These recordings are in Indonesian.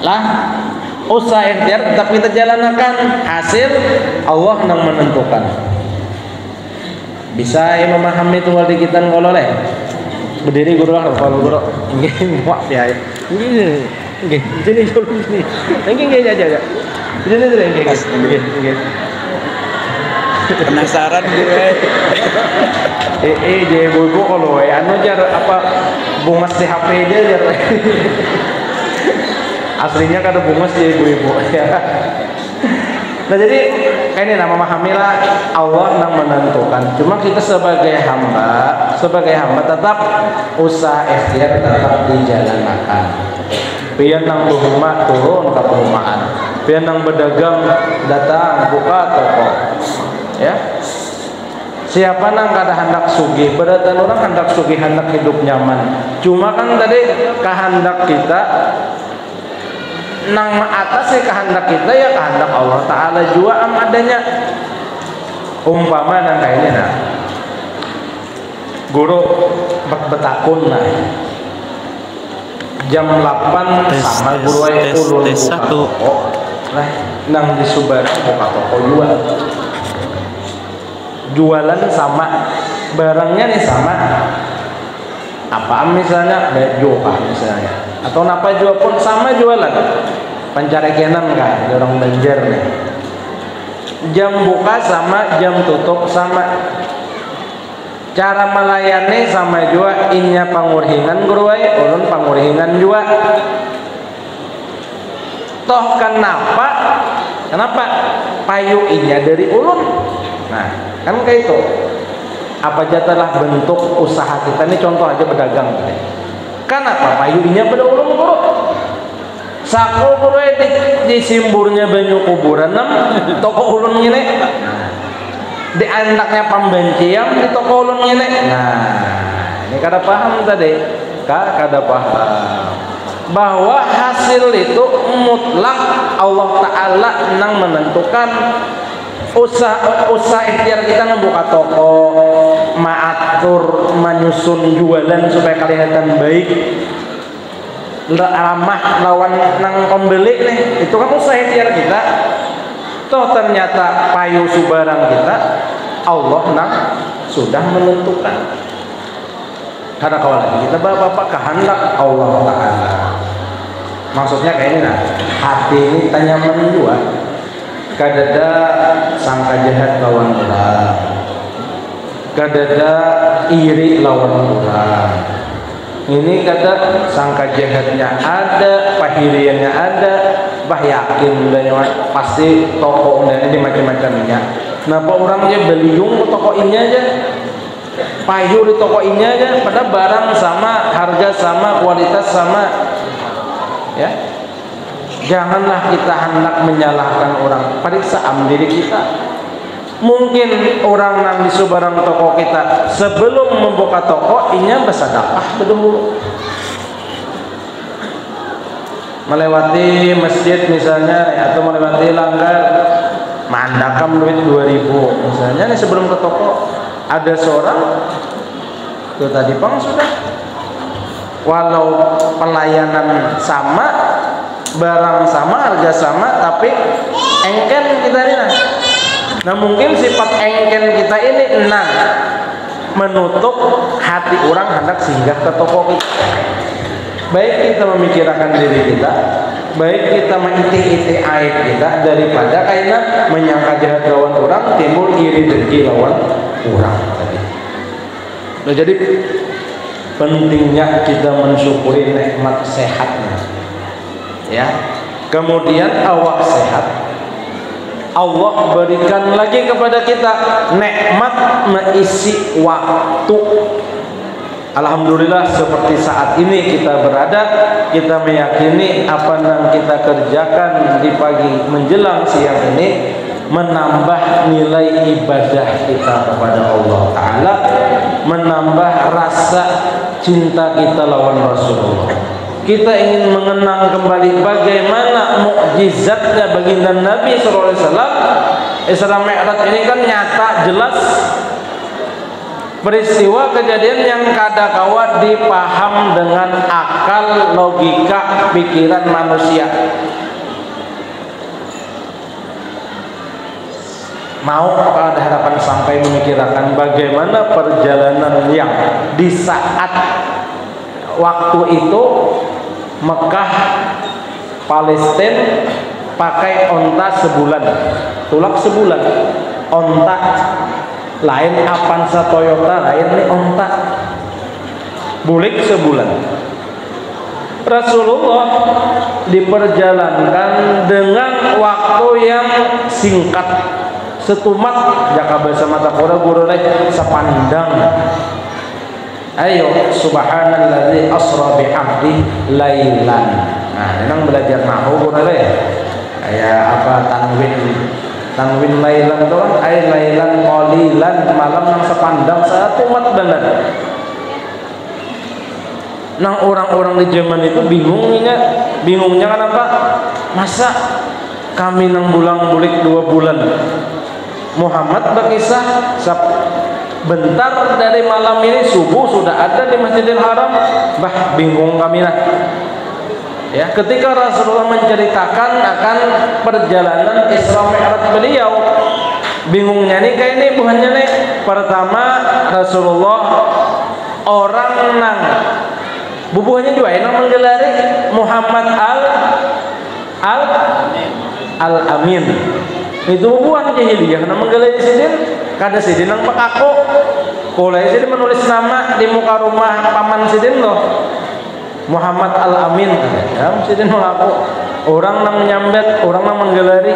lah usaha ikhtiar tetap kita jalankan, hasil Allah yang menentukan. Bisa ya memahami itu wali kita ngololeh berdiri guru lah kalau guru nggih muak ya nggih sini dulu sini nggih aja sini dulu nggih penasaran gitu dia ibu kalau anu jar apa bungas di HP dia jar aslinya kada bungas dia ibu-ibu ya. Nah jadi kayak ini nama memahamilah Allah yang menentukan. Cuma kita sebagai hamba tetap usaha ikhtiar tetap dijalankan. Biar nang rumah turun ke perumahan, biar nang berdagang datang buka toko, ya. Siapa nang kada hendak sugih, berarti orang hendak sugih hendak hidup nyaman. Cuma kan tadi kehendak kita nang atas ya kehendak kita ya kehendak Allah Ta'ala juga adanya. Umpama nang kayak ini nah guru betakun nah jam 8 sama guru yang ulun buka toko nah nang di Subarang buka toko jualan sama barangnya nih sama apa misalnya baju misalnya atau apa juga pun sama jualan pancarekenan kan orang Banjar nih jam buka sama jam tutup sama cara melayani sama juga innya pangurhingan guruai ulun pangurhingan juga toh kenapa payu innya dari ulun nah kan kayak itu apa jatalah bentuk usaha kita ini contoh aja pedagang kenapa payunya pada ulun guru saku guru di simburnya banyu kuburan toko ulun ini di anaknya pembencian di toko ulun ini nah ini kada paham tadi kada paham bahwa hasil itu mutlak Allah Ta'ala yang menentukan. Usaha ikhtiar kita ngebuka toko, maatur, menyusun jualan supaya kelihatan baik, ramah lawan nang pembeli nih, itu kan usaha ikhtiar kita. Toh ternyata payu Subarang kita, Allah nang sudah menentukan. Karena kalau lagi kita bapak kehendak Allah Ta'ala. Maksudnya kayak ini nah, hati ini tanya menjual. Kadada sangka jahat lawan orang, kadada iri lawan orang. Ini kata sangka jahatnya ada, pahiriannya ada, bah yakin pasti toko ini macam-macamnya. Kenapa orangnya beliung ke toko ini aja, payu di toko ini aja, pada barang sama, harga sama, kualitas sama, ya. Janganlah kita hendak menyalahkan orang. Periksa diri kita. Mungkin orang nang di Subarang toko kita sebelum membuka toko inya bersedekah dulu. Melewati masjid misalnya atau melewati langgar mandakam duit 2000 misalnya nih sebelum ke toko ada seorang itu tadi pang sudah walau pelayanan sama barang sama, harga sama, tapi engken kita ini nah mungkin sifat engken kita ini menutup hati orang hendak singgah ke toko kita. Baik kita memikirkan diri kita, baik kita mengintih-intih aib kita daripada kayaknya menyangka jahat lawan orang timbul iri dengki lawan orang tadi. Nah, jadi pentingnya kita mensyukuri nikmat sehatnya. Ya, kemudian awak sehat, Allah berikan lagi kepada kita nikmat mengisi waktu. Alhamdulillah seperti saat ini kita berada, kita meyakini apa yang kita kerjakan di pagi menjelang siang ini menambah nilai ibadah kita kepada Allah Ta'ala, menambah rasa cinta kita lawan Rasulullah. Kita ingin mengenang kembali bagaimana mukjizatnya baginda Nabi SAW. Isra Mi'raj ini kan nyata jelas peristiwa kejadian yang kadakawa dipaham dengan akal, logika, pikiran manusia. Mau ada harapan sampai memikirkan bagaimana perjalanan yang di saat waktu itu Mekah Palestina pakai onta sebulan, tulak sebulan, onta lain Avanza Toyota, lain nih onta bulik sebulan. Rasulullah diperjalankan dengan waktu yang singkat, setumat jaka bahasa mata guru sepandang. Ayo subhanalladzi asra bi'abdi lailan. Nah, memang belajar nahu guru kayak apa tanwin lailan itu kan ay lailan qalilan, malam yang sepandang setumat benar. Nah, orang-orang di zaman itu bingungnya kenapa? Masa kami nang bulang bulik 2 bulan. Muhammad berkisah bentar dari malam ini subuh sudah ada di Masjidil Haram. Bah, bingung kami lah. Ya, ketika Rasulullah menceritakan akan perjalanan Isra Mi'raj beliau, bingungnya nih kayak ini bukannya nih. Pertama, Rasulullah orang nang bubuhannya juga yang menggelari Muhammad al-Amin. Itu bubuhan jahiliyah nang menggelari sidin, kada sidin nang pekaku. Kolai sidin menulis nama di muka rumah paman sidin loh. Muhammad al-Amin. Ya, sidin mengaku orang nang menyambet, orang nang menggelari.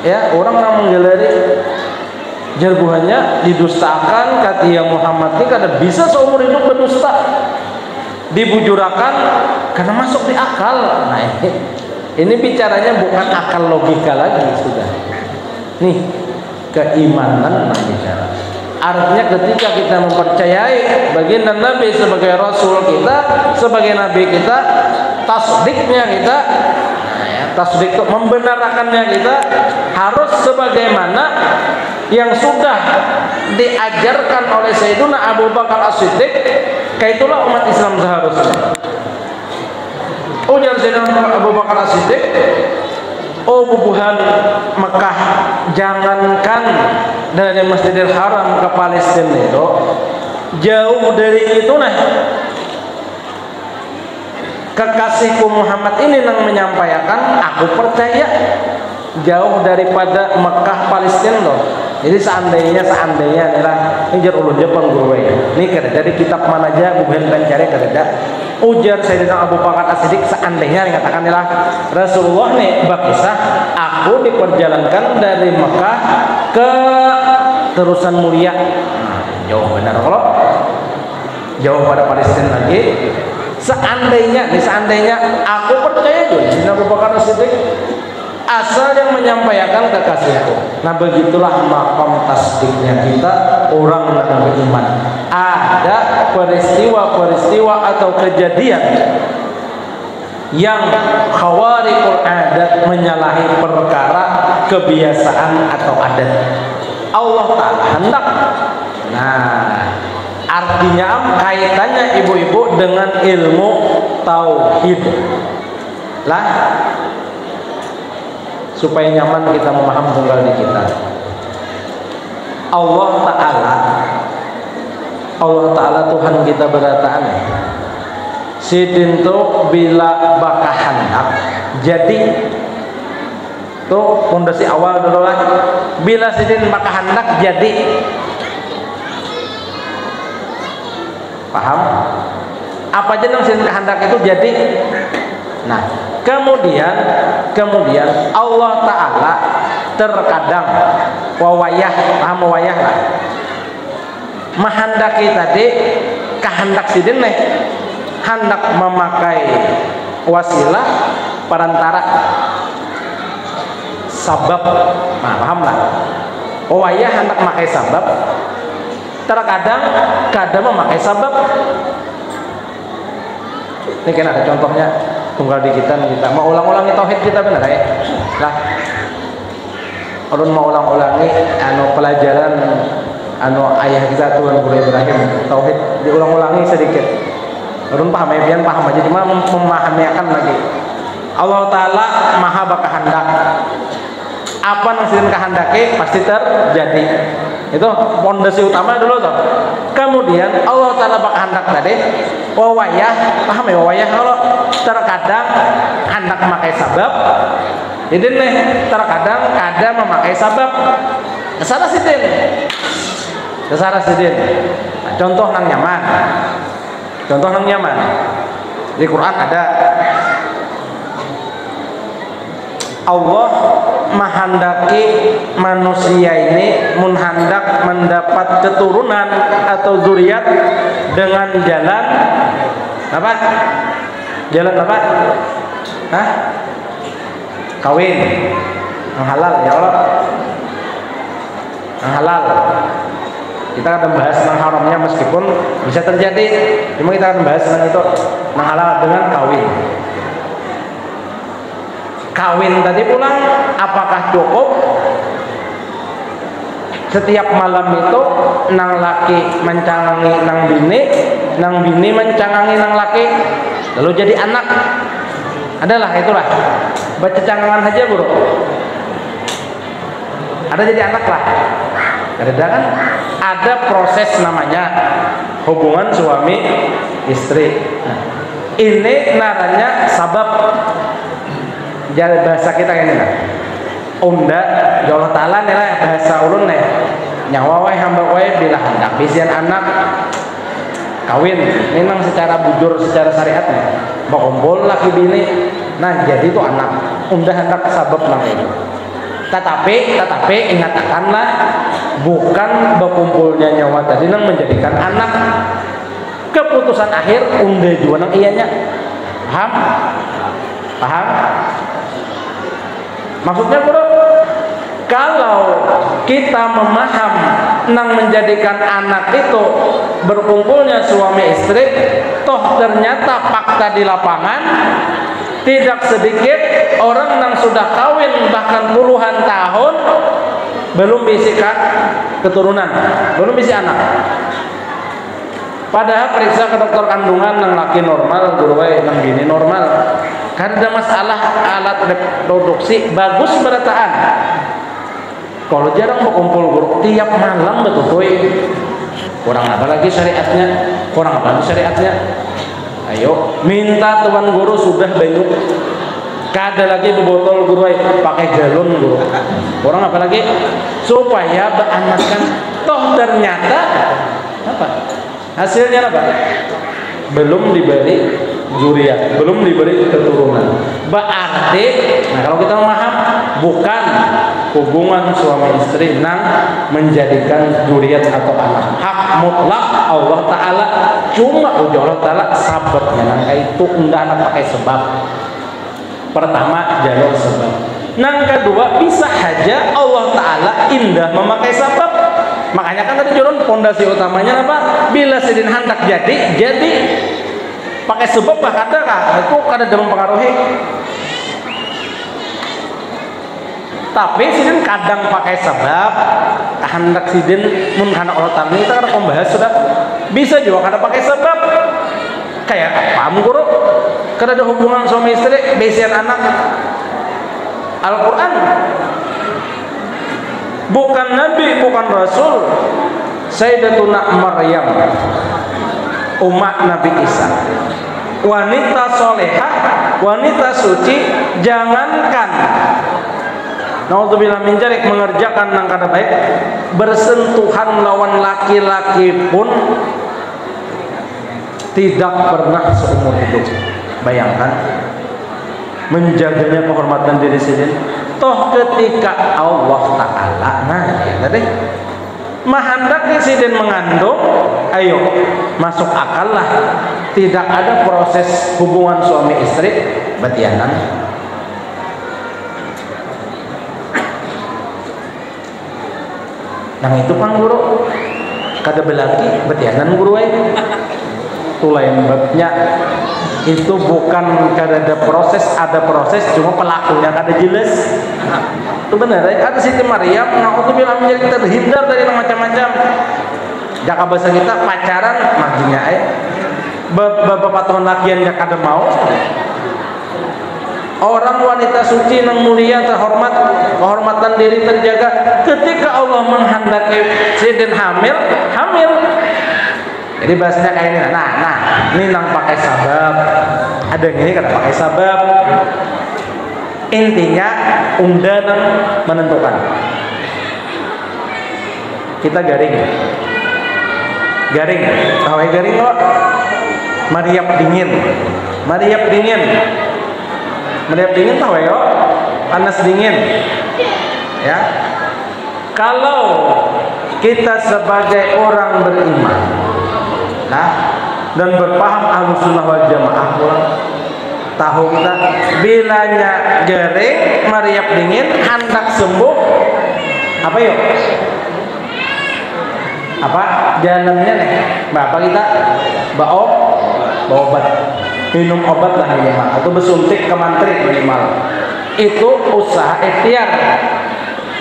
Ya, orang nang menggelari. Jarbuhannya didustakan katia Muhammad ini kada bisa seumur hidup berdusta. Dibujurakan karena masuk di akal. Nah, ini bicaranya bukan akal logika lagi sudah. Nih, keimanan nah bicara. Artinya ketika kita mempercayai baginda Nabi sebagai Rasul kita, sebagai Nabi kita, tasdiknya kita, tasdik itu membenarkannya kita harus sebagaimana yang sudah diajarkan oleh Sayyiduna Abu Bakar As-Siddiq. Kaitulah umat Islam seharusnya. Ujar Sayyidina Abu Bakar As-Siddiq, oh bubuhan Mekah, jangankan dari Masjidil Haram ke Palestina itu jauh dari itu nah. Kekasihku Muhammad ini yang menyampaikan, aku percaya jauh daripada Mekah Palestina loh. Jadi seandainya nih lah, ujar ulun Jepang gue ini kada dari kitab mana aja bukan cari kada. Ujar Sayyidina Abu Bakar As-Siddiq, seandainya dikatakan lah Rasulullah nih berkisah, aku diperjalankan dari Mekah ke terusan mulia. Jauh benar kalau jauh pada Palestina lagi. Seandainya aku percaya juga Sayyidina Abu Bakar As-Siddiq asal yang menyampaikan kekasihku. Nah, begitulah makom tasdiknya kita orang yang beriman. Ada peristiwa atau kejadian yang khawariqul adat, menyalahi perkara kebiasaan atau adat. Allah Ta'ala hendak. Nah, artinya kaitannya ibu-ibu dengan ilmu tauhid lah, supaya nyaman kita memaham tunggal di kita. Allah Ta'ala Tuhan kita berataan, sidin tuh bila bakah hendak jadi tuh pondasi awal dulu lah. Bila sidin bakah hendak jadi, paham? Apa aja yang sidin kehendak itu jadi. Nah, kemudian Allah Ta'ala terkadang wawayah, paham wawayah lah, menghendaki tadi kehendak sidin nih hendak memakai wasilah perantara sabab. Nah, paham lah, wawayah hendak memakai sabab, terkadang memakai sabab. Ini kan ada contohnya tunggal di kita mau ulang-ulangi tauhid kita benar ya lah. Ulun mau ulang-ulangi pelajaran ayah kita Tuhan Guru Ibrahim tauhid diulang-ulangi sedikit. Urun paham ya, biar paham aja cuma memahami akan lagi. Allah Ta'ala maha berkehendak. Apa yang sedang kehendaki pasti terjadi. Itu pondasi utama dulu tuh. Kemudian Allah Ta'ala berkehendak tadi wawayah, paham ya wawayah? Kalau terkadang hendak memakai sabab, jadi nih terkadang ada memakai sabab. Kesana sidin. Nah, contoh nang nyaman. Di Quran ada Allah menghendaki manusia ini menghendak mendapat keturunan atau zuriat dengan jalan apa? Jalan apa? Hah? Kawin. Yang halal ya Allah. Yang halal. Kita akan bahas tentang haramnya meskipun bisa terjadi, cuma kita akan bahas tentang itu yang halal dengan kawin. Kawin tadi pulang, apakah cukup setiap malam itu nang laki mencangangi nang bini mencangangi nang laki, lalu jadi anak? Adalah itulah baca cangangan aja bro, ada jadi anak lah. Ada kan? Ada proses namanya hubungan suami istri. Nah, ini naranya sabab. Jadi bahasa kita ini kan. Unda, ya Allah Ta'ala nih lah bahasa ulun nih. Nyawa wae hamba wae bila hendak bisian anak kawin. Memang secara bujur secara syariat nih. Bakumpul laki bini. Nah jadi itu anak. Unda hendak sabab namanya. Tetapi ingatkanlah bukan berkumpulnya nyawa tadi yang menjadikan anak. Keputusan akhir unda juga nang ianya. Paham? Maksudnya bro, kalau kita memaham nang menjadikan anak itu berkumpulnya suami istri, toh ternyata fakta di lapangan tidak sedikit orang yang sudah kawin bahkan puluhan tahun belum bisikan keturunan, belum bisi anak. Padahal periksa ke dokter kandungan yang laki normal, guruwe yang bini normal. Karena ada masalah alat reproduksi bagus berataan. Kalau jarang berkumpul guru tiap malam betul kurang apa lagi syariatnya. Ayo minta tuan guru sudah banyak. Kada lagi bebotol guru pakai galon guru. Orang apa lagi supaya beranakan. Toh ternyata apa? Hasilnya apa? Belum diberi zuriat, belum diberi keturunan. Berarti, nah kalau kita memaham bukan hubungan suami istri yang menjadikan zuriat atau anak. Hak mutlak Allah Ta'ala, cuma uji Allah Ta'ala sabarnya nang itu enggak anak pakai sebab. Pertama jalur sebab. Nang kedua bisa saja Allah Ta'ala indah memakai sebab. Makanya kan tadi turun pondasi utamanya apa? Bila sidin hendak jadi pakai sebab bah kada kah? Itu kada dalam pengaruhi. Tapi sidin kadang pakai sebab hendak sidin mun kana Allah Ta'ala kita kada membahas sudah bisa juga kada pakai sebab. Kayak apa guru? Kada ada hubungan suami istri besian anak. Al-Qur'an bukan nabi, bukan rasul. Sayyidatuna Maryam, umat Nabi Isa, wanita solehah, wanita suci, jangankan naudzubillah min dzalik mengerjakan nang kada baik, bersentuhan lawan laki-laki pun tidak pernah seumur hidup. Bayangkan menjaganya kehormatan diri sendiri. Toh ketika Allah Ta'ala tadi mahandak insiden mengandung, ayo masuk akal lah, tidak ada proses hubungan suami istri betianan. Nang itu kan guru kada belaki betianan guru tulai babnya itu bukan kada ada proses, cuma pelakunya kada jelas. Itu benar. Ada Siti Maryam, naudzubillah menjadi terhindar dari macam-macam. Jaka bahasa kita pacaran majinya beberapa tahun lakian gak kada mau. Orang wanita suci yang mulia terhormat, kehormatan diri terjaga, ketika Allah menghendaki sidin hamil. Jadi bahasanya kayak ini. Nah, ini nang pakai sabab. Ada yang ini kada pakai sabab. Intinya undangan menentukan. Kita garing. Tahu garing kok? Mariap dingin tahu ya? Panas dingin. Ya. Kalau kita sebagai orang beriman, dan berpaham Ahlussunnah wal Jamaah tahu kita bilanya garing, mariap dingin, hendak sembuh, apa yuk? Apa jalannya nih? Apa kita? Bawa obat, minum obat lah minimal, atau bersuntik ke mantri minimal. Itu usaha ikhtiar.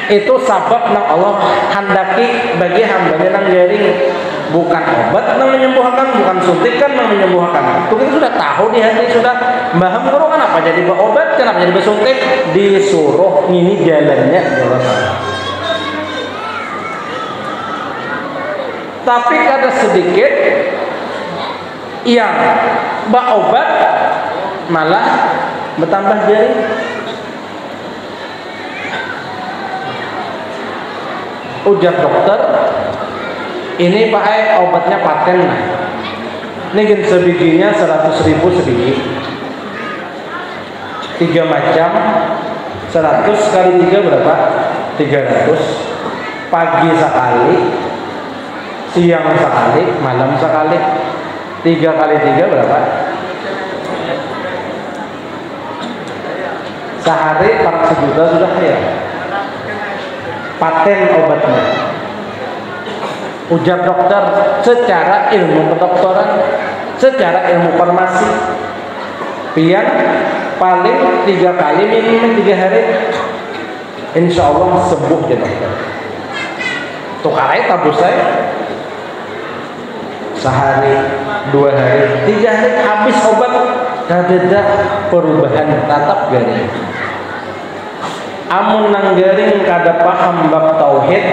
Itu sabab nang Allah handaki bagi hambanya nang garing. Bukan obat yang menyembuhkan, bukan suntikan yang menyembuhkan. Itu kita sudah tahu di hati, sudah paham guru kenapa jadi obat, kenapa jadi bersuntik, disuruh ini jalannya jalan. Tapi ada sedikit yang obat malah bertambah jari. Ujar dokter, ini Pak obatnya paten. Ini kan sebijinya 100.000 sebiji. 3 macam, 100 kali 3 berapa? 300. Pagi sekali, siang sekali, malam sekali. 3 kali 3 berapa? Sehari 4 juta sudah kaya. Paten obatnya. Ujar dokter, secara ilmu kedokteran, secara ilmu farmasi, pian paling 3 kali minum 3 hari, insya Allah sembuh ya dokter. Tukarai tabus saya sehari, 2 hari, 3 hari habis obat, kada perubahan tatap garing. Amun nang garing kada paham bab tauhid,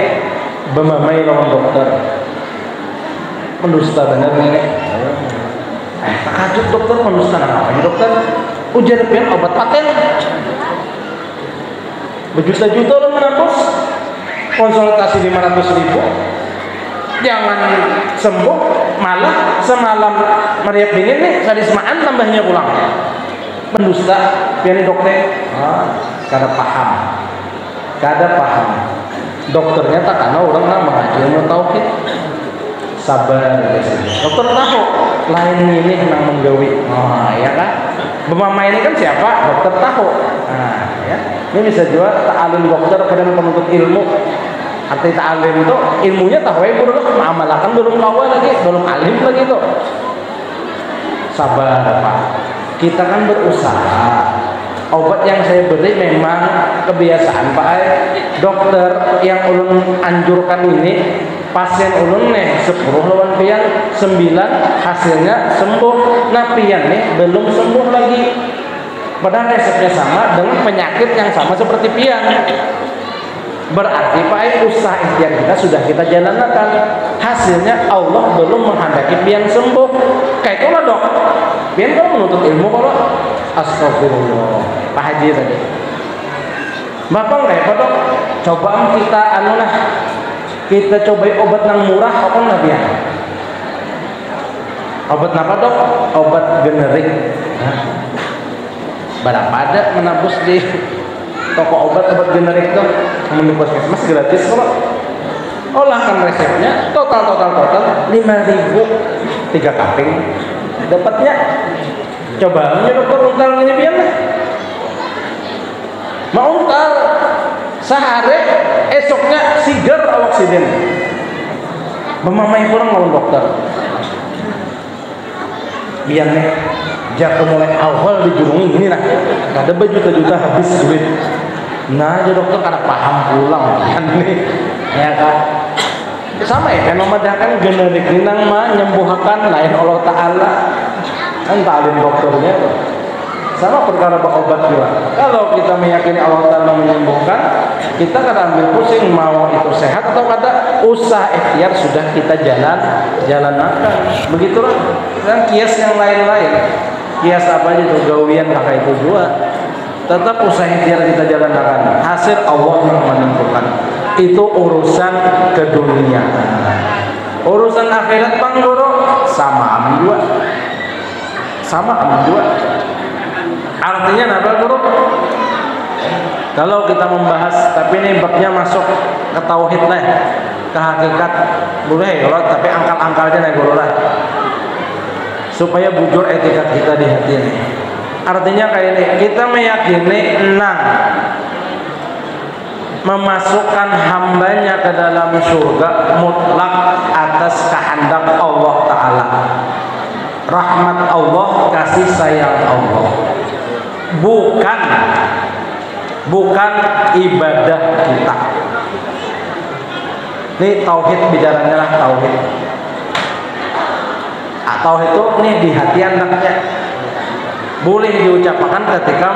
bemamai lawan dokter, mendusta bener nih. Takajub dokter mendusta apa ya dokter? Ujar pian obat paten, berjuta-juta lo menembus konsultasi 500.000, jangan sembuh, malah semalam meriap dingin nih sadismaan tambahnya pulang. Mendusta pian dokter. Kada paham. Dokternya tak karena orang nang mengaji ilmu tauhid. Sabar. Dokter tahu lain ini nang menggawi. Ya kan? Bemama ini kan siapa? Dokter tahu. Ya. Ini bisa juga ta'alim dokter pada penuntut ilmu. Arti ta'alim itu ilmunya tahu ya buruk, mengamalkan belum kawal lagi, belum alim lagi tuh. Sabar Pak. Kita kan berusaha. Obat yang saya beri memang kebiasaan Pak. Dokter yang ulun anjurkan ini, pasien ulun nih 10 lawan pian 9 hasilnya sembuh. Nah pian nih belum sembuh lagi. Padahal resepnya sama dengan penyakit yang sama seperti pian. Berarti Pak usaha ikhtiar kita sudah kita jalankan. Hasilnya Allah belum menghendaki pian sembuh. Kayak itulah dok. Pian kalau menuntut ilmu kalau astagfirullah. Pak Haji tadi. Bapak nggak ya dok? Coba kita kita cobai obat yang murah apa nggak pian? Obat apa dok? Obat generik. Berapa ada menembus di toko obat generik tuh? Menembus mas gratis kok. Olahkan resepnya total 5.000 3 kaping dapatnya. Coba aja dokter untal ini pian lah. Mau untal sehari esoknya sigar oksiden. Memamai kurang lawan dokter. Biar nih ngajar mulai awal di jurung ini nah ada berjuta-juta habis duit. Nah jadi dokter kada paham pulang kan nih ya kan. Sama ya kan memedahkan generik ninang mah nyembuhkan lain Allah Ta'ala kan ta'lim dokternya tuh. Sama perkara berobat juga. Kalau kita meyakini Allah Ta'ala menyembuhkan, kita kada ambil pusing mau itu sehat atau kada, usaha ikhtiar sudah kita jalankan. Begitulah. Dan kias yang lain-lain, kias apa aja tuh gawian kakak itu juga, tetap usaha ikhtiar kita jalankan. Hasil Allah yang menentukan. Itu urusan keduniaan. Urusan akhirat Bang Guru sama juga. Artinya apa Guru? Kalau kita membahas, tapi ini babnya masuk ke tauhid lah, ke hakikat boleh kalau tapi angkal-angkalnya nih Guru lah, supaya bujur etikat kita di hati ini. Artinya kayak ini, kita meyakini memasukkan hambanya ke dalam surga mutlak atas kehendak Allah Ta'ala, rahmat Allah, kasih sayang Allah, bukan ibadah kita. Ini tauhid, bicaranya lah tauhid. Tauhid itu nih di hati anaknya boleh diucapkan ketika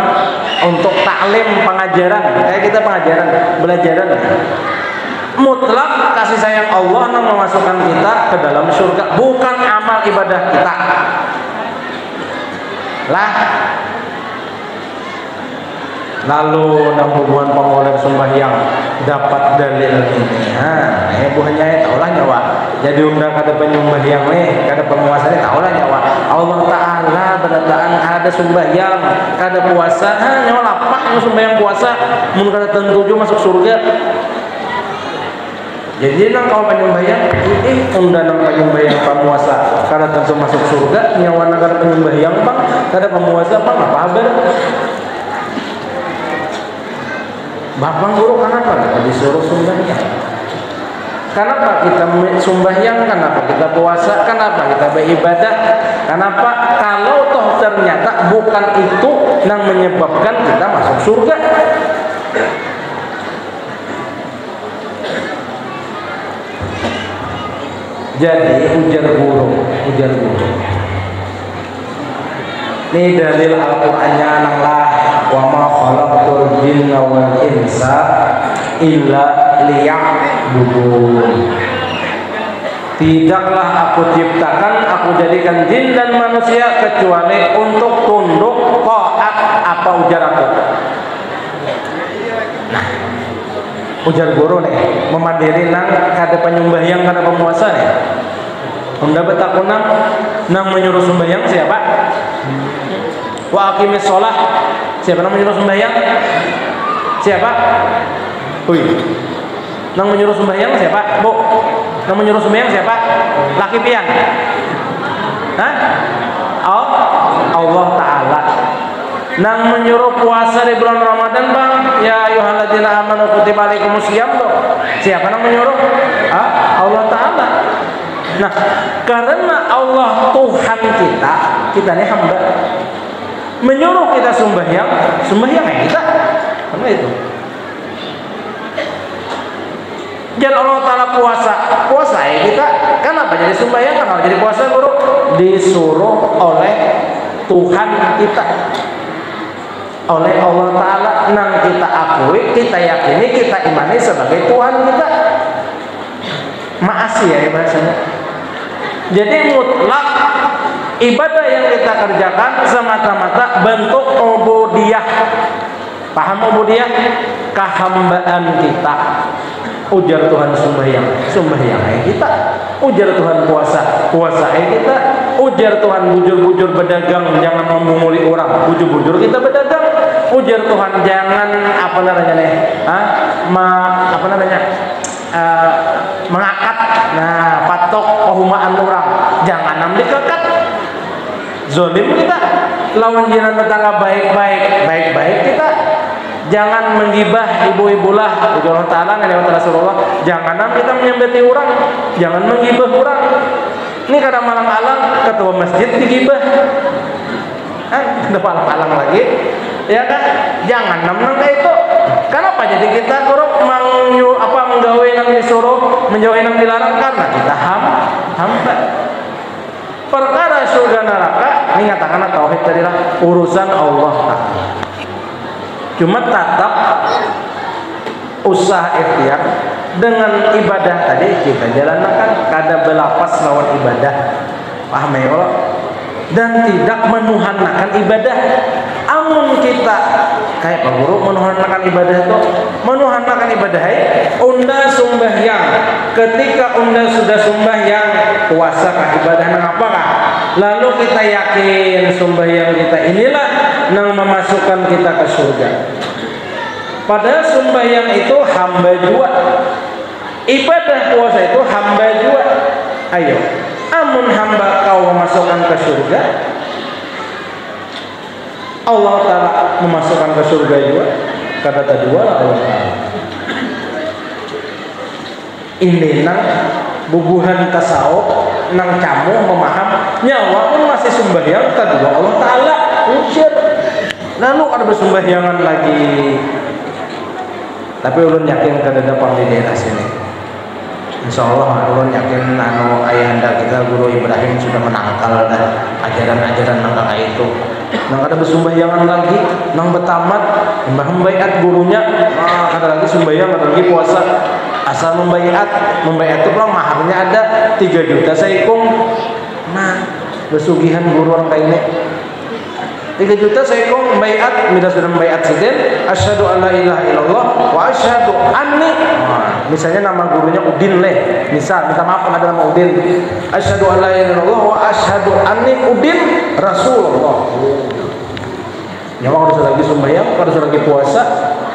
untuk taklim pengajaran, kayak kita pengajaran belajaran mutlak kasih sayang Allah yang memasukkan kita ke dalam surga, bukan amal ibadah kita lah. Lalu hubungan pengolah sembahyang dapat dalil ini. Buahnya ya taulah nyawa. Jadi undang kada penyembahyang nih, kada penguasa nih taulah nyawa. Allah Ta'ala berataan ada sembahyang, kada puasa, nyawa lapak nyawa sembahyang puasa, mun kada tentuju masuk surga. Jadi nang kau penyembahyang, undang nang penyembahyang penguasa, kada tentu masuk surga, nyawa nang kada penyembahyang bang, kada penguasa bang, apa kabar? Bapak Guru kenapa disuruh sembahyang? Kenapa kita sembahyang? Kenapa kita puasa? Kenapa kita beribadah? Kenapa? Kalau toh ternyata bukan itu yang menyebabkan kita masuk surga. Jadi ujar guru. Ini dalil Al-Qur'annya nang lah, wa ma khalaqtul jinna wal insa illa liya'budun. Tidaklah aku ciptakan, aku jadikan jin dan manusia kecuali untuk tunduk taat. Apa ujar aku? Nah, ujar guru nih, memandiri nang kada penyembahyang kada pemuasa nih. Unda betakunang nang menyuruh sembahyang siapa? Wa aqimis sholah, siapa nang menyuruh sembahyang? Siapa? Nang menyuruh sembahyang siapa? Bu, nang menyuruh sembahyang siapa? Laki pian? Hah? Allah Ta'ala. Nang menyuruh puasa di bulan Ramadan bang, ya ayyuhalladzina amanu kutiba alaikumusiyam tuh. Siapa nang menyuruh? Allah Ta'ala. Nah, karena Allah Tuhan kita ini hamba, menyuruh kita sembahyang ya kita, karena itu. Jangan Allah Ta'ala puasa ya kita, kenapa jadi sembahyang? Kenapa jadi puasa Guru? Disuruh oleh Tuhan kita, oleh Allah Ta'ala, nang kita akui, kita yakini, kita imani sebagai Tuhan kita. Maasi ya bahasanya. Jadi mutlak ibadah yang kita kerjakan semata-mata bentuk ubudiyah. Paham ubudiyah? Kehambaan kita. Ujar Tuhan sembahyang kita. Ujar Tuhan puasa kita. Ujar Tuhan bujur-bujur berdagang, jangan membunguli orang, bujur-bujur kita berdagang. Ujar Tuhan jangan mengangkat, patok kehumaan orang, jangan ambil kekat. Zolim kita, lawan jiran tetangga baik-baik kita. Jangan menggibah ibu-ibu lah, Allah Ta'ala lewat Rasulullah. Jangan kita menyembeti orang, jangan menggibah orang. Ini kadang malang-alang ketua masjid digibah. Ada palang-palang lagi, ya kan? Jangan nang kayak itu. Kenapa jadi kita kurang menggawe nang disuruh, menjauhi nang dilarang karena kita hamba. Perkara surga neraka ini ngatakan tauhid tadilah urusan Allah Ta'ala. Cuma tetap usaha ikhtiar dengan ibadah tadi kita jalankan kada belapas lawan ibadah. Paham ya Allah? Dan tidak menuhankan ibadah. Amun kita kayak Pak Guru menuhankan ibadah itu, menuhankan ibadah unda sembahyang. Ketika unda sudah sembahyang, puasa kah ibadah nang apakah? Lalu kita yakin sembahyang kita inilah nang memasukkan kita ke surga. Padahal sembahyang itu hamba jua. Ibadah puasa itu hamba jua. Ayo, amun hamba kau memasukkan ke surga, Allah Ta'ala memasukkan ke surga juga. Kata dua lah Allah Ta'ala. Ini nang bubuhan tasawuf nang kamu memaham nyawa pun masih sembahyang kedua Allah Ta'ala ujar. Lalu ada bersembahyangan lagi. Tapi ulun yakin kada dapat di daerah sini. Insya Allah ulun yakin ayahanda kita Guru Ibrahim sudah menangkal ajaran-ajaran nang kakak itu. Nang ada bersembahyangan lagi, nang betamat, mbah membaiat gurunya, ada lagi sembahyang, ada lagi puasa. Asal membaiat itu pulang maharnya ada 3 juta saikung. Nah, besugihan guru orang kayak ini. 3 juta saikung membaiat, bila sudah membaiat sidin, asyhadu an la ilaha illallah wa asyhadu anni. Misalnya nama gurunya Udin leh. Misal, minta maaf ada nama Udin. Asyhadu an la ilaha illallah wa asyhadu anni Udin Rasulullah. Nyawa harus lagi sembahyang, harus lagi puasa,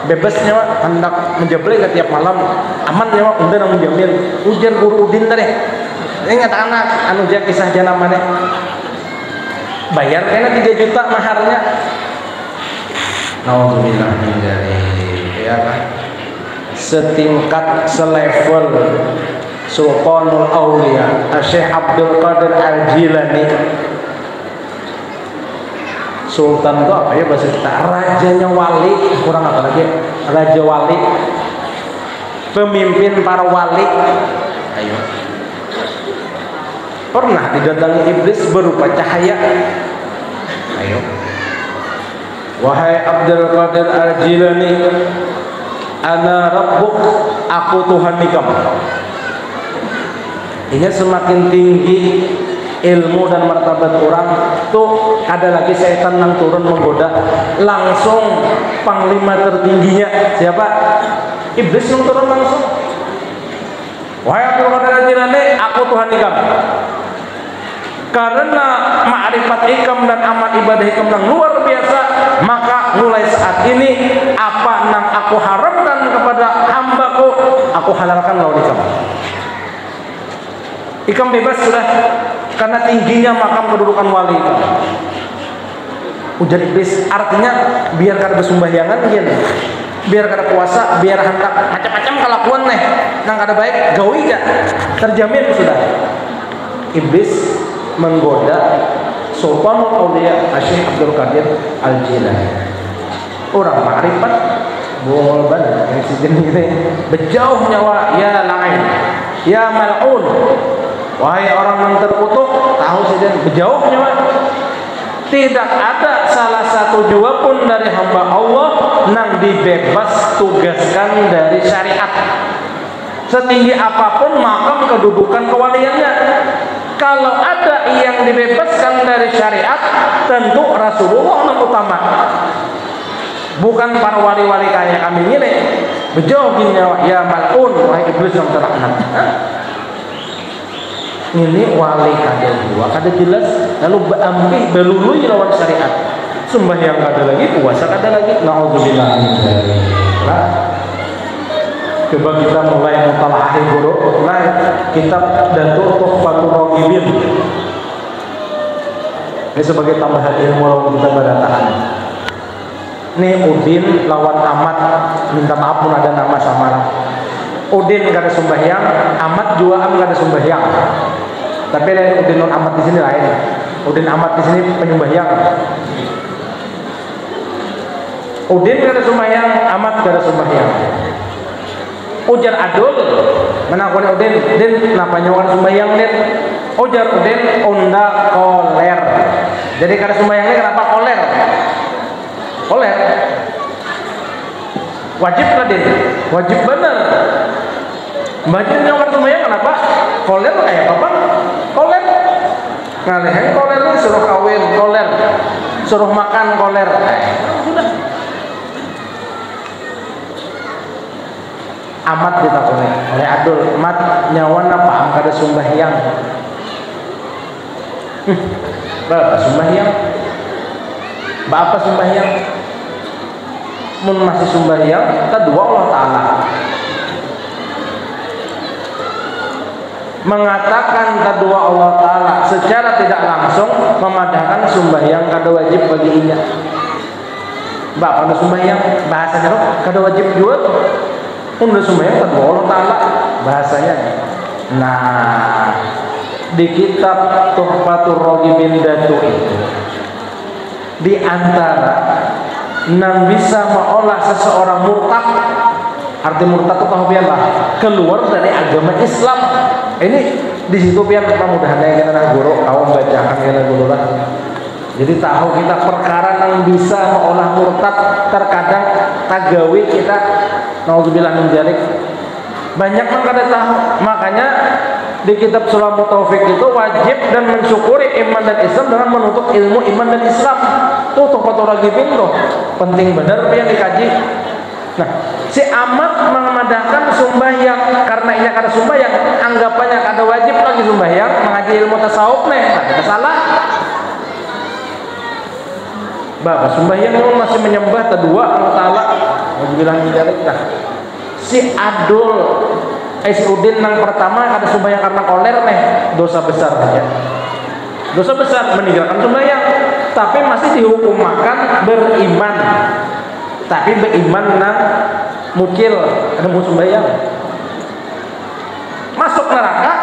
bebas nyawa hendak menjablay ke tiap malam, aman nyawa udah nang menjamin. Ujar guru Udin tadi. Ini kata anak anu jak kisah janamane. Bayar kena 3 juta maharnya. Nauzubillah min dzalik. Ya kan? Setingkat selevel Sultanul Aulia Syekh Abdul Qadir Al-Jilani. Sultan itu apa ya bahasa kita? Rajanya wali, kurang apa lagi? Raja wali, pemimpin para wali. Ayo. Pernah didatangi iblis berupa cahaya. Ayo. Wahai Abdul Qadir Al-Jilani, ana rabbuk, aku Tuhan kamu. Ingat semakin tinggi ilmu dan martabat orang tuh ada lagi setan yang turun menggoda, langsung panglima tertingginya siapa? Iblis yang turun langsung. Wahai Abdul Qadir Al-Jilani, aku Tuhan kamu. Karena ma'rifat ikam dan amal ibadah ikam yang luar biasa, maka mulai saat ini apa yang aku haramkan kepada hambaku, aku halalkan lawan ikam. Ikam bebas sudah, karena tingginya makam kedudukan wali itu. Ujar iblis, artinya biar kada bersembahyangan gini, biar kada puasa, biar hendak macam-macam kelakuan nih nang kada baik gawi gak terjamin sudah. Iblis menggoda Sultanul Aulia Syekh Abdul Qadir Al-Jilani. Orang ma'rifat buang badan yang sejenis ini berjauh nyawa, ya lain, ya mal'un. Wahai orang yang terkutuk, tahu saja berjauh nyawa. Tidak ada salah satu jua pun dari hamba Allah yang dibebas tugaskan dari syariat. Setinggi apapun makam kedudukan kewaliannya, kalau ada yang dibebaskan dari syariat, tentu Rasulullah yang utama, bukan para wali-wali kayak kami ini. Berjauh nyawa, ya mal'un, wahai iblis yang terlaknat. Ini wali kada dua, kada jelas, lalu ambil belului lawan syariat. Sembahyang kada lagi, puasa kada lagi. Nauzubillah min dzalik. Coba kita mulai mutalaah guru, kitab Datuk Tuhfatul Raghibin. Ini sebagai tambahan ilmu lawan kita berataan. Ini Udin lawan Ahmad, minta maaf pun ada nama samaran. Udin kada sembahyang, Ahmad juga kada sembahyang. Tapi lain Udin non Ahmad di sini lain. Udin Ahmad di sini penyembahyang. Udin kada sembahyang, amat kada sembahyang. Ujar Adul, menakuni Udin, Din kenapa nyawan sembahyang Din? Ujar Udin, onda koler. Jadi kada sembahyangnya kenapa koler? Koler. Wajib lah Din, wajib bener. Wajib nyawan sembahyang kenapa? Koler kayak apa? Koler. Ngalihin koler ini suruh kawin, koler. Suruh makan, koler. Sudah. Amat ditakuni oleh Adul, mat nyawan apa kada sembahyang. Bapak sembahyang, bapak sembahyang, mun masih sembahyang, kedua Allah Ta'ala mengatakan kedua Allah Ta'ala secara tidak langsung memadahkan sembahyang kada wajib bagi inya. Bapak kada sembahyang, bahasanya loh kada wajib juga tuh. Udah sembahyang kedua Allah Ta'ala bahasanya. Nah, di kitab Tuhfatur Raghibin Datu itu di antara yang bisa mengolah seseorang murtad, arti murtad itu tahu biar lah keluar dari agama Islam. Ini di situ biar mudah-mudahan kita guru kawan bacakan kita guru lah. Jadi tahu kita perkara yang bisa mengolah murtad, terkadang tagawi kita naudzubillah min dzalik. Banyak yang kada tahu. Makanya di kitab Sulamut Taufik itu wajib dan mensyukuri iman dan Islam dengan menuntut ilmu iman dan Islam. Tuh Tuhfatur Raghibin tuh penting benar yang dikaji. Nah, si amat mengamadahkan sembahyang karena ini kada sembahyang, anggapannya kada wajib lagi sembahyang, mengaji ilmu tasawuf nih, tak salah. Bapak sembahyang masih menyembah kedua Allah Ta'ala. Mau bilang menjalik dah. Si Adul Udin yang pertama ada sembahyang karena koler nih, dosa besar aja. Dosa besar meninggalkan sembahyang, tapi masih dihukum makan beriman. Tapi beriman nang mukil ada mau sembahyang. Masuk neraka,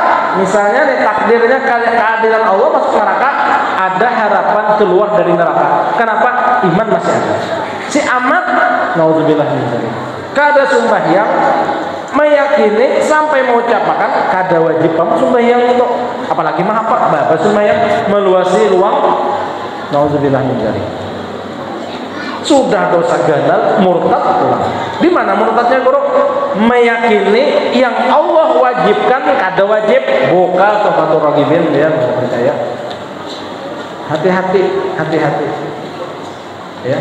misalnya nih takdirnya keadilan Allah masuk neraka, ada harapan keluar dari neraka. Kenapa? Iman masih ada. Si amat, naudzubillah min dzalik, kada sembahyang, meyakini sampai mau ucapkan kada wajib kamu sembahyang itu, apalagi mah apa? Bapak sembahyang meluasi ruang, naudzubillah min dzalik. Sudah dosa ganal, murtad pulang. Di mana murtadnya guru? Meyakini yang Allah wajibkan kada wajib. Buka Tuhfatur Raghibin dia percaya. Hati-hati, hati-hati. Ya.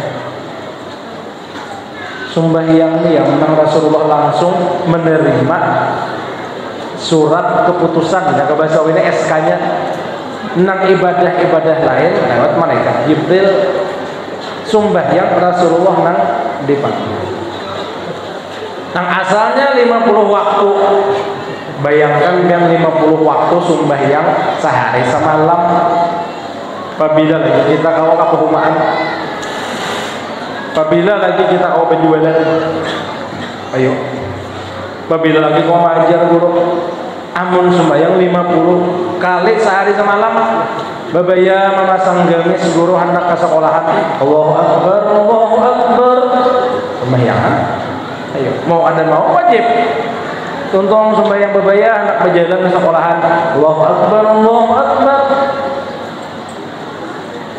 Sembahyang yang Rasulullah langsung menerima surat keputusan, jaga bahasa ini SK-nya. Nang ibadah-ibadah lain lewat malaikat Jibril. Sembahyang Rasulullah nang dipanggil. Nang asalnya 50 waktu. Bayangkan yang 50 waktu sembahyang sehari semalam. Apabila lagi kita kau kehumaan, apabila lagi kita kau berjualan, ayo. Apabila lagi kau mengajar guru, amun sembahyang 50 kali sehari semalam. Babaya memasang gamis guru hendak ke sekolahan. Allahu Akbar, Allahu Akbar. Sembahyang. Ayo, mau ada mau wajib. Tuntung sembahyang babaya hendak berjalan ke sekolahan. Allahu Akbar, Allahu Akbar.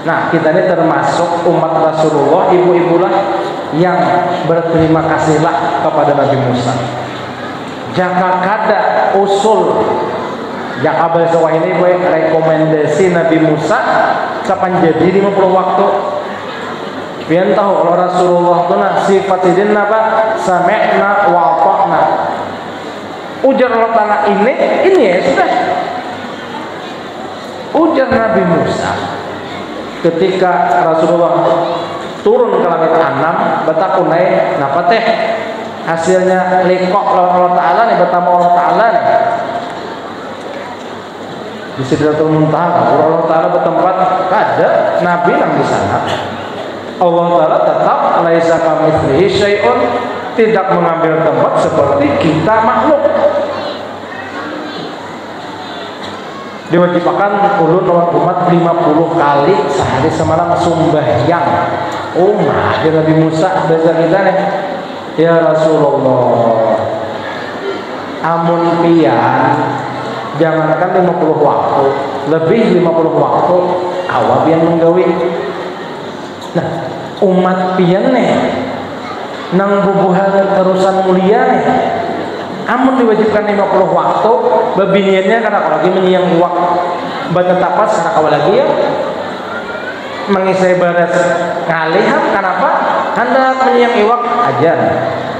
Nah, kita ini termasuk umat Rasulullah, ibu-ibu lah yang berterima kasihlah kepada Nabi Musa. Jaka kada usul yang abal sawah ini gue rekomendasi Nabi Musa kapan jadi 50 waktu. Pian tahu kalau Rasulullah itu sifat idin apa? Sami'na wa ata'na. Ujar Allah Ta'ala ini ya sudah. Ujar Nabi Musa ketika Rasulullah turun ke langit 6 betakunai napa teh hasilnya lekok Allah Ta'ala nih bertemu Allah Ta'ala nih di Sidratul Muntaha. Allah Ta'ala bertempat kada Nabi yang di sana. Allah Ta'ala tetap laisa kamitslihi syai'un, tidak mengambil tempat seperti kita makhluk. Diwajibkan ulun umat 50 kali sehari semalam sembahyang. Dia Nabi Musa bahasa kita nih. Ya Rasulullah, amun pian jangankan 50 waktu, lebih 50 waktu awal pian menggawi. Nah, umat pian nih nang bubuhan terusan mulia nih, amun diwajibkan 50 waktu, babiniannya karena kalau lagi menyiang uak batetapas karena awal lagi ya mengisai baras ngaliham. Kenapa? Hendak menyiang iwak ajan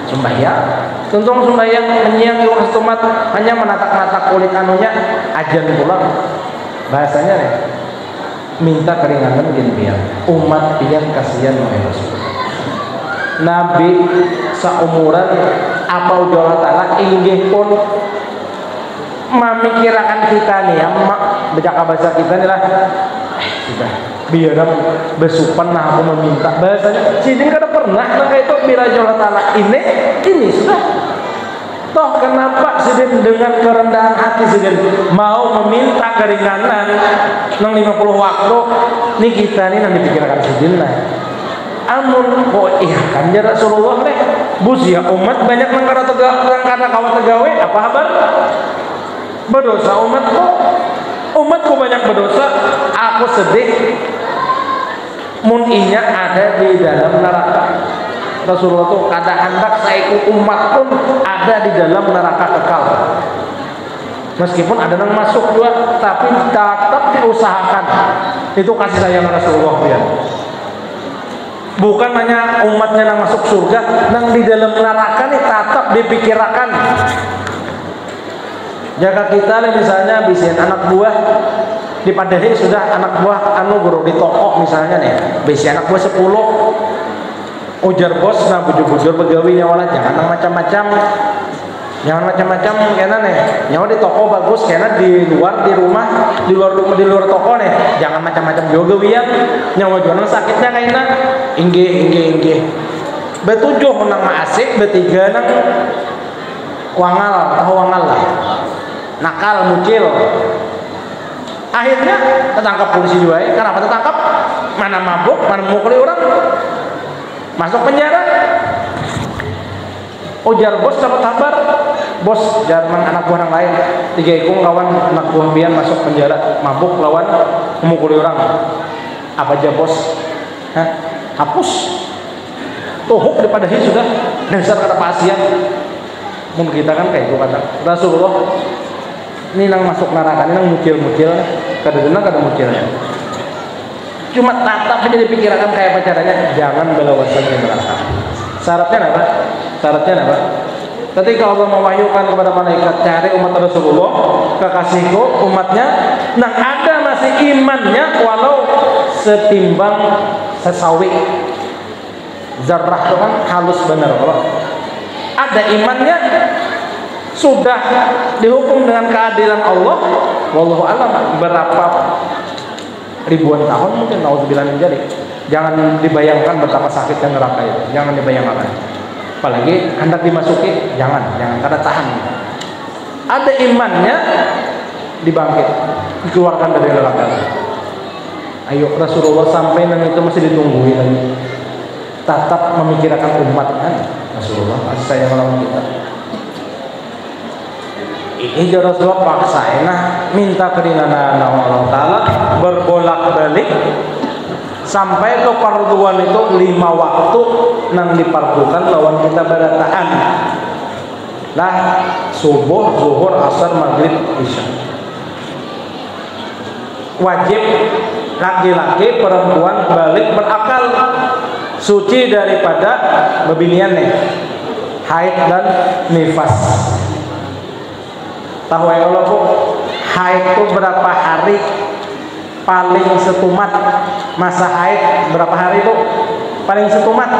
sembahyang. Tuntung sembahyang menyiang iwak setumat hanya menatak-natak kulit anunya ajan pulang. Bahasanya nih minta keringanan gin biar umat pian kasihan oleh Rasulullah. Nabi saumuran apa udah ta'ala inggih pun memikirkan kita nih ya, bejaka bahasa kita nih lah. Sudah biar besupan nah aku meminta bahasanya sidin kada pernah nah kayak itu bila Allah Ta'ala ini sudah toh kenapa sidin dengan kerendahan hati sidin mau meminta keringanan nang 50 waktu nih kita nih nanti pikirkan sidin lah amun iya kan ya Rasulullah nih bus ya umat banyak nang karena kawan tegawe apa kabar berdosa umatku banyak berdosa, aku sedih muninya ada di dalam neraka. Rasulullah tuh kada hendak saiku umat pun ada di dalam neraka kekal. Meskipun ada yang masuk juga, tapi tetap diusahakan. Itu kasih sayang Rasulullah ya. Bukan hanya umatnya yang masuk surga, yang di dalam neraka nih tetap dipikirkan. Jaga kita misalnya bisin anak buah dipadahi sudah anak buah anu guru di toko misalnya nih bisi anak buah 10 ujar bos nah bujur-bujur begawinya wala jangan macam-macam kena nih nyawa di toko bagus kena di luar di luar toko nih jangan macam-macam juga gawian nyawa jualan sakitnya kayaknya inggih betujuh menang maasik betiga nang tahu wangal lah nakal mucil akhirnya tertangkap polisi juga kenapa tertangkap mana mabuk mana mukuli orang masuk penjara ujar bos dapat kabar bos jangan anak buah orang lain 3 ekor kawan anak buah bian masuk penjara mabuk lawan memukuli orang apa aja bos hapus tuhuk daripada sudah dasar kata pasien mungkin kita kan kayak itu kata Rasulullah ini nang masuk neraka ini nang mukil kada mukilnya cuma tatap aja dipikirkan kayak apa caranya jangan belawasan di neraka syaratnya apa ketika Allah mewahyukan kepada malaikat cari umat Rasulullah kekasihku umatnya nang ada masih imannya walau setimbang sesawi zarrah itu kan halus benar kalau ada imannya sudah dihukum dengan keadilan Allah wallahu alam berapa ribuan tahun mungkin nauzubillah min dzalik jangan dibayangkan betapa sakitnya neraka itu jangan dibayangkan apalagi hendak dimasuki jangan kada tahan ada imannya dibangkit dikeluarkan dari neraka ayo Rasulullah sampai dan itu masih ditungguin lagi tetap memikirkan umat kan Rasulullah kasih sayang lawan kita ini Rasulullah paksain minta keringanan Allah Ta'ala berbolak-balik sampai ke parduan itu 5 waktu nang dipardukan lawan kita berataan lah subuh, zuhur, asar, maghrib, isya wajib laki-laki perempuan balik berakal suci daripada bebinian nih haid dan nifas tahu ya Allah bu haid itu berapa hari paling setumat masa haid berapa hari bu paling setumat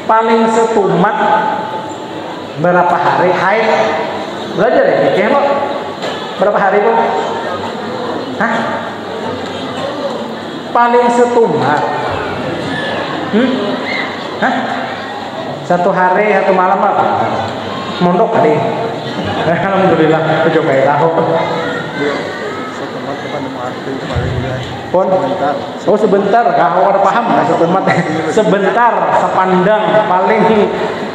paling setumat berapa hari haid belajar ya kayaknya bu berapa hari bu paling setumat satu hari satu malam apa mondok kali alhamdulillah coba tahu setumat depan arti paling Pon. Oh sebentar, kau ada paham maksud teman. Sebentar, sepandang,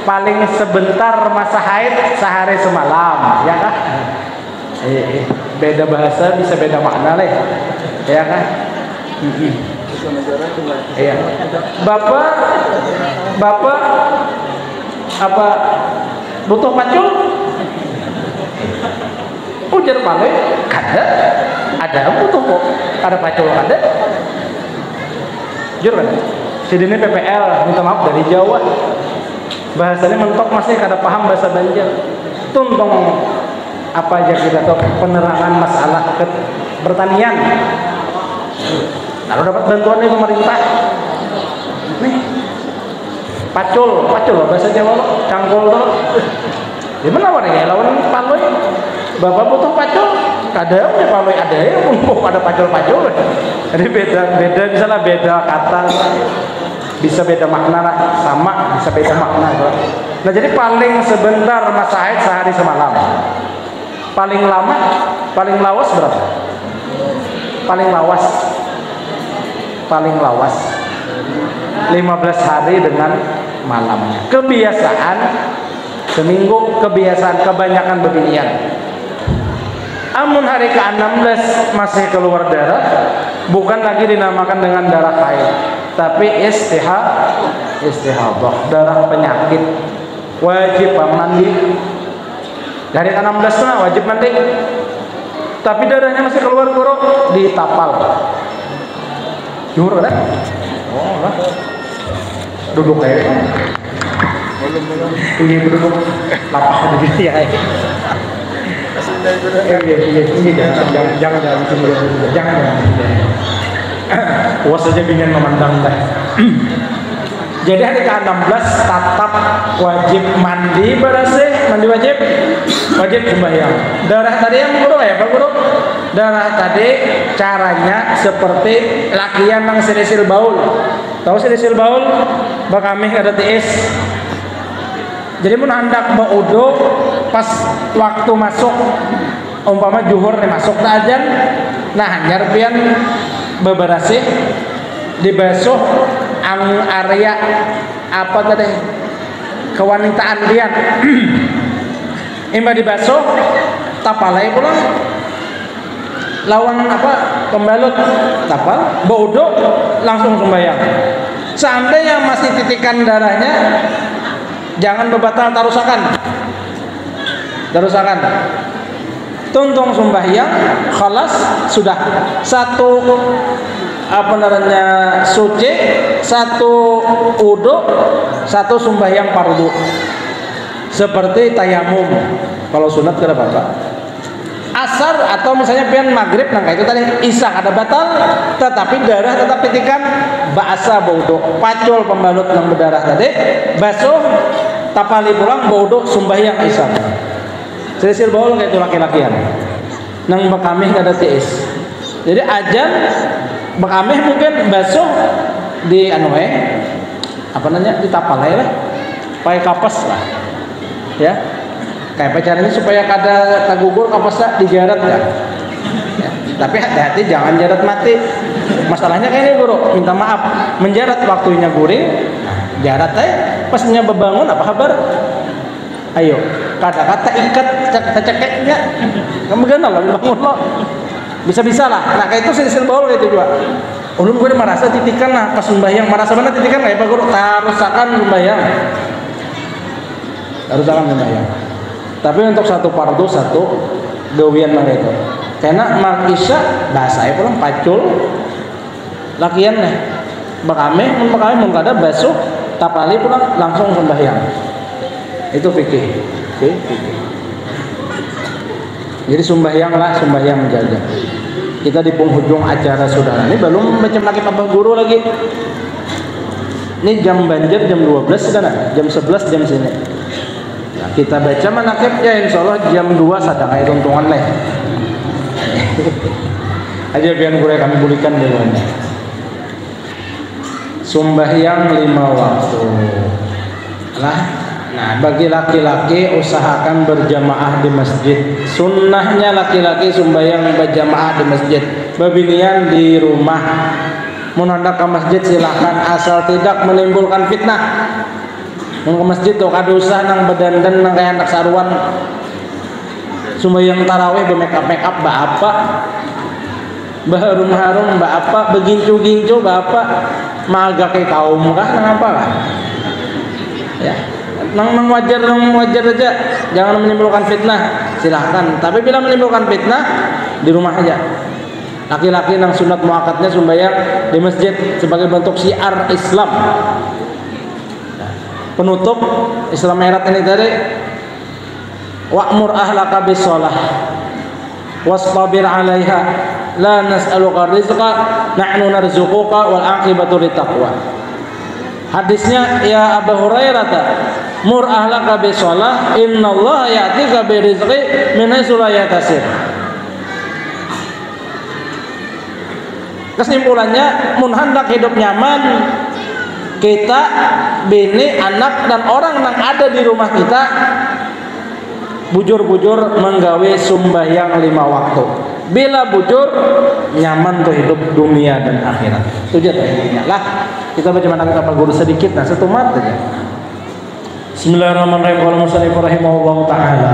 paling sebentar masa haid sehari semalam, ya kan? Beda bahasa bisa beda makna leh, ya kan? Iya. Bapak apa butuh pacul? Ujar paling ada butuh kok, ada pacul ada. Jujur kan? Sidini PPL minta maaf dari Jawa. Bahasanya mentok masih kada paham bahasa Banjar. Tuntung apa aja kita tahu penerangan masalah pertanian. Lalu dapat bantuan dari pemerintah. Nih. Pacul bahasa Jawa lo, cangkul lo. Gimana warnanya? Lawan paloy. Bapak butuh pacul, kadang ya paloy ada ya, pun ada pacul. Jadi beda misalnya beda kata, bisa beda makna lah, sama bisa beda makna. Nah jadi paling sebentar masa haid sehari semalam. Paling lama, paling lawas berapa? Paling lawas 15 hari dengan malamnya. Kebiasaan seminggu, kebanyakan beginian. Amun hari ke-16 masih keluar darah, bukan lagi dinamakan dengan darah haid, tapi istihadah, darah penyakit. Wajib mandi. Dari ke-16 wajib mandi. Tapi darahnya masih keluar guru, ditapal. Jujur kan? Oh lah. Duduk kayak ini duduk lapar begitu ya. Jangan. Puas saja ingin memandang dah. Jadi hari ke-16 tetap wajib mandi berasih, mandi wajib sembahyang. Darah tadi yang guru ya Pak Guru? Darah tadi caranya seperti lakian nang silisil baul. Tahu silisil baul? Bakamih ada tiis. Jadi mun hendak baudo pas waktu masuk umpama juhur nih masuk ta ajan, nah hanyar pian beberasih dibasuh ang area apa tadi kewanitaan pian. Imba dibasuh tapalai pula lawan apa pembalut tapal baudo langsung sembahyang. Seandainya masih titikan darahnya jangan bebatal tarusakan tuntung sembahyang khalas sudah satu apa namanya suci, satu wudu, satu sembahyang fardu seperti tayamum kalau sunat kada apa-apa. Asar atau misalnya pian maghrib nangka itu tadi isya ada batal tetapi darah tetap pitikan ba'asa baudo pacul pembalut yang berdarah tadi basuh tapali pulang baudo sembahyang isya selisil baul kayak itu laki-lakian nang bekamih kada tiis. Jadi ajan bekamih mungkin basuh di anuhe apa namanya di tapalai lah pakai kapas lah ya. Kayak pacarnya supaya kada tagugur kapasnya dijarat ya. Tapi hati-hati jangan jarat mati. Masalahnya kayak ini guru, minta maaf menjarat waktunya guring, jarat pasnya bebangun apa kabar? Ayo, kata-kata ikat cekeknya, kamu kenal lah bangun lo, bisa lah. Nah kayak itu silsil baul itu juga. Ulun gue merasa titikan lah pas sembahyang, merasa mana titikan nggak ya Pak Guru? Tarusakan sembahyang. Tapi untuk satu fardu satu dowian mah itu. Karena makisya bahasa pulang pacul lakian nih. Bakame mun kada basuh tapali pulang langsung sembahyang. Itu fikih. Oke, fikih. Jadi sembahyang menjaga. Kita di penghujung acara sudah. Ini belum macam lagi Pak Guru lagi. Ini jam banjir jam 12 sudah jam 11 jam sini. Nah, kita baca manakibnya insya Allah jam 2 sadang air untungan leh. Aja biar gue kami pulihkan dulu. Sembahyang 5 waktu. Lah Nah, bagi laki-laki usahakan berjamaah di masjid. Sunnahnya laki-laki sembahyang berjamaah di masjid. Babilian di rumah. Mun hendak ke masjid silahkan, asal tidak menimbulkan fitnah. Mun ke masjid tuh kadosa nang bedandan nang kayak anak saruan. Sembahyang tarawih be-make up bapak. Baharum-harum bapak, begincu-gincu bapak. Maga ke kaum kah nang apa kah? Ya. Nang wajar aja, jangan menimbulkan fitnah, silahkan. Tapi bila menimbulkan fitnah, di rumah aja. Laki-laki nang sunat muakkadnya sembahyang di masjid sebagai bentuk syiar Islam. Penutup Islam erat ini tadi, wa'mur ahlaka bis-shalah wastabir 'alaiha la nas'aluka rizqa nahnu narzuquka wal 'aqibatu littaqwa. Hadisnya ya Abu Hurairah, mur ahlaka bis-shalah innallaha ya'tika birizqi min haitsu la yahtasib. Kesimpulannya, mun hendak hidup nyaman, kita, bini, anak dan orang yang ada di rumah kita bujur-bujur menggawe sumbahyang 5 waktu. Bila bujur, nyaman tuh hidup dunia dan akhirat. Itu aja intinya lah. Kita baca mana kita guru sedikit, nah satu mat aja. Bismillahirrahmanirrahim. Qala musannif rahimahullahu taala.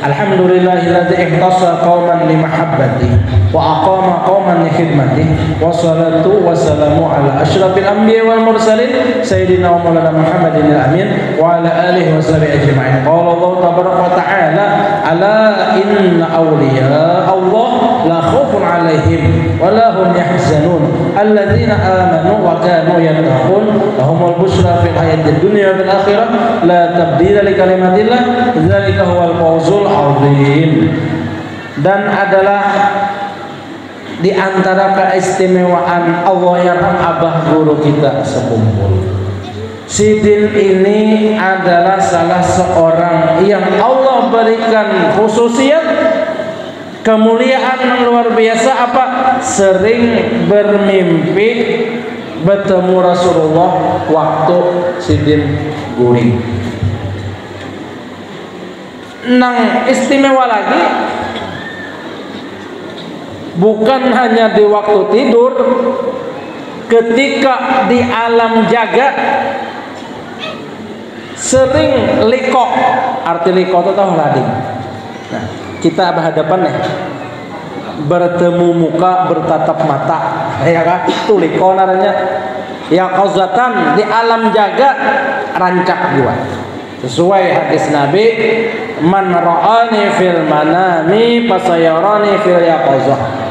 Alhamdulillahilladzi ihtassa qauman li mahabbati wa aqama qauman li khidmati wa salatu wassalamu ala asyrafil anbiya wal mursalin sayyidina wa maulana Muhammadin al-amin wa ala alihi wa sahbihi ajma'in. Qala Allah tabaraka wa ta'ala ala inna awliya Allah la khaufun 'alaihim wa la hum yahzanun alladzina amanu wa kanu yattaqun lahumul busyra fil hayatid dunya wal akhirah la tabdila li kalimatillah dzalika huwal fawzul azim. Dan adalah di antara keistimewaan Allah yarham abah guru kita sekumpul, Sidin ini adalah salah seorang yang Allah berikan khususiat kemuliaan yang luar biasa. Apa? Sering bermimpi bertemu Rasulullah waktu Sidin guring. Nang istimewa lagi, bukan hanya di waktu tidur, ketika di alam jaga sering liko. Arti liko itu tahu lading. Nah, kita berhadapan nih, bertemu muka, bertatap mata, ya kan? Itu liko namanya. Ya qauzatan di alam jaga rancak jiwa. Sesuai hadis Nabi, man ra'ani fil manami fasayarani fil yaqazah.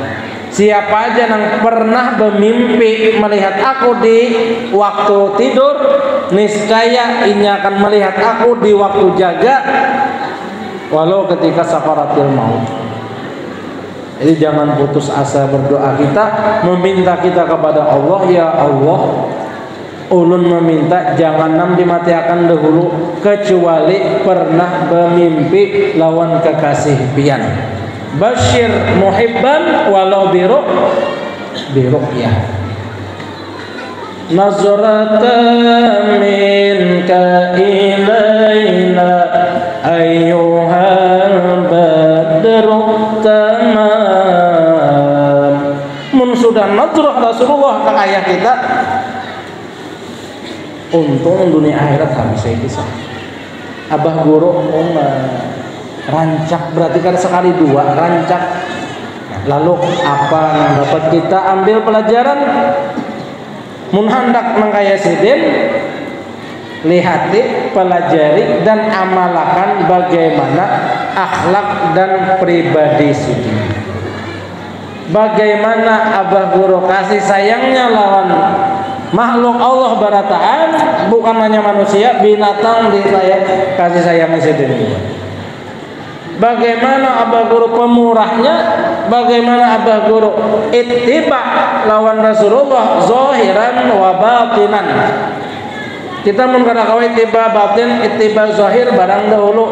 Siapa aja yang pernah bermimpi melihat aku di waktu tidur, niscaya ini akan melihat aku di waktu jaga, walau ketika sakaratul maut. Jadi jangan putus asa berdoa kita, meminta kita kepada Allah. Ya Allah, ulun meminta jangan nam dimatiakan dahulu kecuali pernah bermimpi lawan kekasih pian. Basyir muhibban walau biru ya. Nazratan minka ilaina ayyuhal badru tamam. Mun sudah nazrah Rasulullah ke ayah kita, untung dunia akhirat habis saya bisa. Abah guru rancak, berarti kan sekali dua rancak. Lalu apa yang dapat kita ambil pelajaran? Mun hendak mengkaya Sidin, lihati, pelajari dan amalkan bagaimana akhlak dan pribadi Sidin. Bagaimana Abah guru kasih sayangnya lawan makhluk Allah barataan, bukan hanya manusia, binatang di saya kasih sayang Sidin. Bagaimana Abah guru pemurahnya, bagaimana Abah guru ittiba lawan Rasulullah zahiran wa batinan. Kita mun kada kawe ittiba batin, ittiba zahir barang dahulu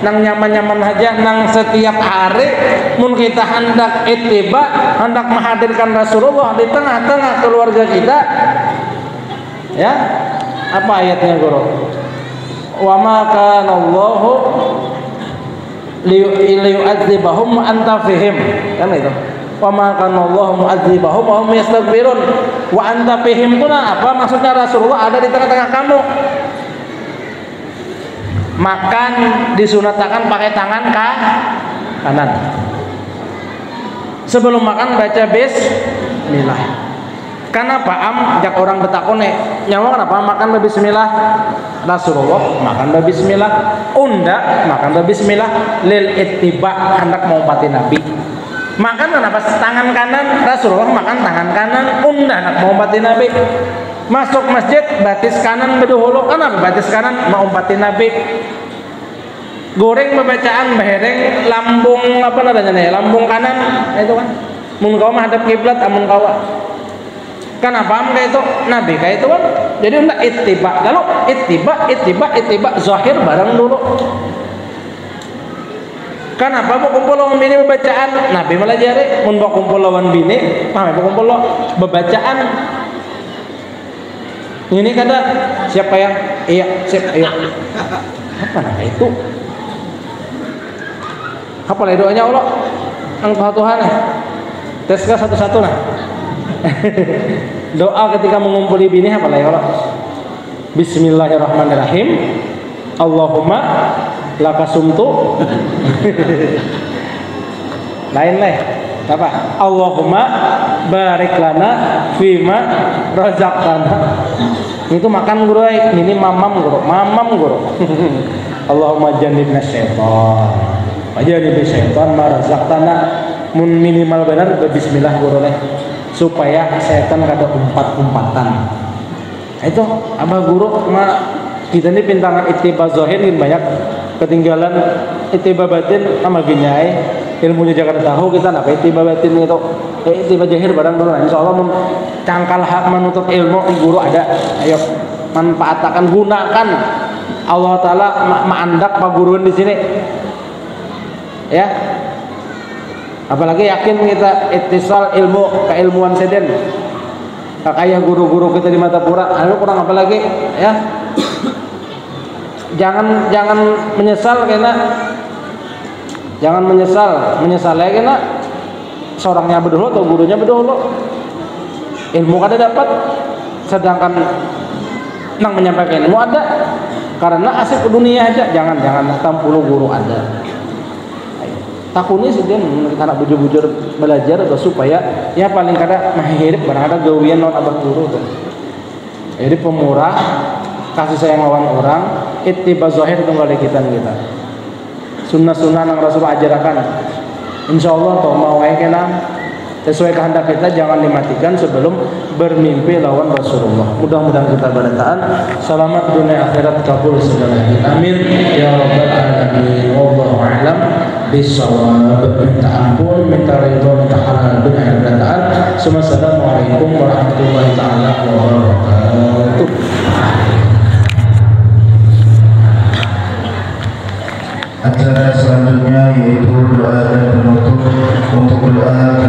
nang nyaman-nyaman aja, nang setiap hari mun kita hendak ittiba, hendak menghadirkan Rasulullah di tengah-tengah keluarga kita. Ya, apa ayatnya guru? wa ma kana Allahu liyu'adzibahum wa anta fihim, kan itu. Wa ma kana Allahu mu'adzibahum wa hum yastaghfirun wa anta fihim itu apa? Maksudnya Rasulullah ada di tengah-tengah kamu. Makan disunatkan pakai tangan kanan. Sebelum makan baca bismillah. Kenapa jak orang betakone nyawa kenapa makan bismillah? Rasulullah makan bismillah, unda makan bismillah lil ittiba, hendak mau pati nabi. Makan kenapa tangan kanan? Rasulullah makan tangan kanan, unda hendak mau pati nabi. Masuk masjid batis kanan beduhulu, kenapa batis kanan mau pati nabi. Goreng pembacaan bahereng lambung apa namanya nih, lambung kanan itu kan mun kau menghadap kiblat amun kau kan apa kayak itu nabi kayak itu kan. Jadi untuk ittiba, lalu ittiba zahir barang dulu. Kan apa mau kumpul lawan bini pembacaan nabi malah jari mun mau kumpul lawan bini mau kumpul pembacaan ini kada siapa yang iya siap iya apa nama itu. Apa lah doanya Allah? Engkau Tuhan ya. Tes satu-satu nah. Doa ketika mengumpuli bini apa lah ya Allah? Bismillahirrahmanirrahim. Allahumma lakasumtu. Lain leh. Apa? Allahumma barik lana fima razaqtana. Itu makan guru, ini mamam guru. Allahumma jannibna syaitan. Aja di syaitan marazaqtana, mun minimal benar bismillah guru leh supaya setan kada umpat-umpatan. Itu abah guru kita ini pintangan ittiba zahir banyak ketinggalan ittiba batin sama ginyai ilmunya jangan tahu kita apa ittiba batin itu ittiba zahir barang dulu. Insyaallah mun cangkal hak menuntut ilmu guru ada, ayo manfaatkan, gunakan. Allah taala maandak pak guruan di sini. Ya, apalagi yakin kita ittisal ilmu keilmuan seden kakaya guru-guru kita di Matapura, lalu kurang apa lagi ya. Jangan menyesal ya karena seorangnya berdahulu atau gurunya berdahulu ilmu kada dapat, sedangkan nang menyampaikan ilmu ada karena asik ke dunia aja. Jangan 60 guru ada. Takuni sih dia anak bujur-bujur belajar atau supaya ya paling kada mahirip barang ada gawian non abah guru tuh. Jadi pemurah, kasih sayang lawan orang, ittiba zahir tunggal kita. Sunnah-sunnah yang Rasul ajarkan. Insyaallah toh mau wae kena sesuai kehendak kita, jangan dimatikan sebelum bermimpi lawan Rasulullah. Mudah-mudahan kita berataan selamat dunia akhirat, kabul segalanya. Amin ya rabbal alamin. Wallahu a'lam bishawab. Minta ampun, minta ridho, minta halal dunia akhirat berataan. Assalamualaikum warahmatullahi taala wabarakatuh. Acara selanjutnya yaitu doa dan penutup. Untuk doa